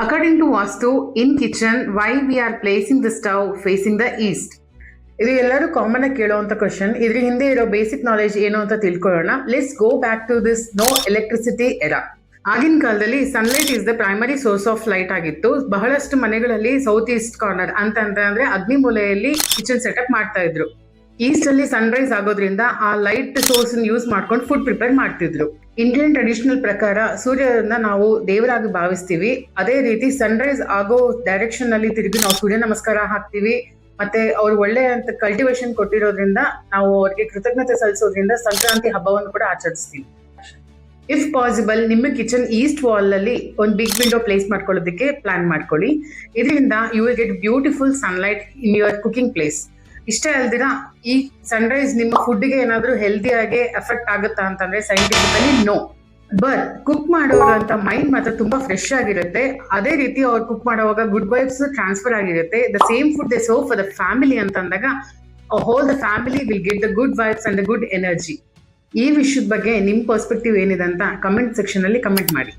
According to Vastu, in kitchen, why we are placing the stove facing the east? ಇದು ಎಲ್ಲರೂ common ಆಗಿ ಕೇಳುವಂತ question. ಇದ್ರ ಹಿಂದೆ ಇರೋ ಬೇಸಿಕ್ ನಾಲೆಜ್ ಏನು ಅಂತ ತಿಳ್ಕೊಳ್ಳೋಣ. Let's go back to this no electricity era. ಆಗಿನ ಕಾಲದಲ್ಲಿ sunlight is the primary source of light ಆಗಿತ್ತು. ಬಹಳಷ್ಟು ಮನೆಗಳಲ್ಲಿ ಸೌತ್ ಈಸ್ಟ್ ಕಾರ್ನರ್ ಅಂದ್ರೆ ಅಗ್ನಿ ಮೂಲೆಯಲ್ಲಿ ಕಿಚನ್ ಸೆಟಪ್ ಮಾಡ್ತಾ ಇದ್ರು. ಈಸ್ಟ್ ಅಲ್ಲಿ ಸನ್ರೈಸ್ ಆಗೋದ್ರಿಂದ ಆ ಲೈಟ್ ಸೋರ್ಸ್ ಯೂಸ್ ಮಾಡ್ಕೊಂಡು ಫುಡ್ ಪ್ರಿಪೇರ್ ಮಾಡ್ತಿದ್ರು. ಇಂಡಿಯನ್ ಟ್ರೆಡಿಷನಲ್ ಪ್ರಕಾರ ಸೂರ್ಯನ ನಾವು ದೇವರಾಗಿ ಭಾವಿಸ್ತೀವಿ. ಅದೇ ರೀತಿ ಸನ್ರೈಸ್ ಆಗೋ ಡೈರೆಕ್ಷನ್ ಅಲ್ಲಿ ತಿರುಗಿ ನಾವು ಸೂರ್ಯ ನಮಸ್ಕಾರ ಹಾಕ್ತಿವಿ. ಮತ್ತೆ ಅವ್ರು ಒಳ್ಳೆ ಅಂತ ಕಲ್ಟಿವೇಶನ್ ಕೊಟ್ಟಿರೋದ್ರಿಂದ ನಾವು ಅವ್ರಿಗೆ ಕೃತಜ್ಞತೆ ಸಲ್ಲಿಸೋದ್ರಿಂದ ಸಂಕ್ರಾಂತಿ ಹಬ್ಬವನ್ನು ಕೂಡ ಆಚರಿಸ್ತೀವಿ. ಇಫ್ ಪಾಸಿಬಲ್ ನಿಮ್ಮ ಕಿಚನ್ ಈಸ್ಟ್ ವಾಲ್ ಅಲ್ಲಿ ಒಂದು ಬಿಗ್ ವಿಂಡೋ ಪ್ಲೇಸ್ ಮಾಡ್ಕೊಳ್ಳೋದಕ್ಕೆ ಪ್ಲಾನ್ ಮಾಡ್ಕೊಳ್ಳಿ. ಇದರಿಂದ you will get beautiful sunlight in your cooking place. ಇಷ್ಟೇ ಅಲ್ದಿರ ಈ ಸನ್ರೈಸ್ ನಿಮ್ಮ ಫುಡ್ಗೆ ಏನಾದ್ರೂ ಹೆಲ್ದಿಯಾಗಿ ಎಫೆಕ್ಟ್ ಆಗುತ್ತಾ ಅಂತಂದ್ರೆ ಸೈಂಟಿಫಿಕಲಿ ನೋ. ಬಟ್ ಕುಕ್ ಮಾಡೋರಂತ ಮೈಂಡ್ ಮಾತ್ರ ತುಂಬಾ ಫ್ರೆಶ್ ಆಗಿರುತ್ತೆ. ಅದೇ ರೀತಿ ಅವ್ರು ಕುಕ್ ಮಾಡುವಾಗ ಗುಡ್ ವೈಬ್ಸ್ ಟ್ರಾನ್ಸ್ಫರ್ ಆಗಿರುತ್ತೆ. The same food they serve for the family ಅಂತಂದಾಗ whole the family will get the good vibes and the good energy. ಈ ವಿಷಯದ ಬಗ್ಗೆ ನಿಮ್ ಪರ್ಸ್ಪೆಕ್ಟಿವ್ ಏನಿದೆ ಅಂತ ಕಮೆಂಟ್ ಸೆಕ್ಷನ್ ಅಲ್ಲಿ ಕಮೆಂಟ್ ಮಾಡಿ.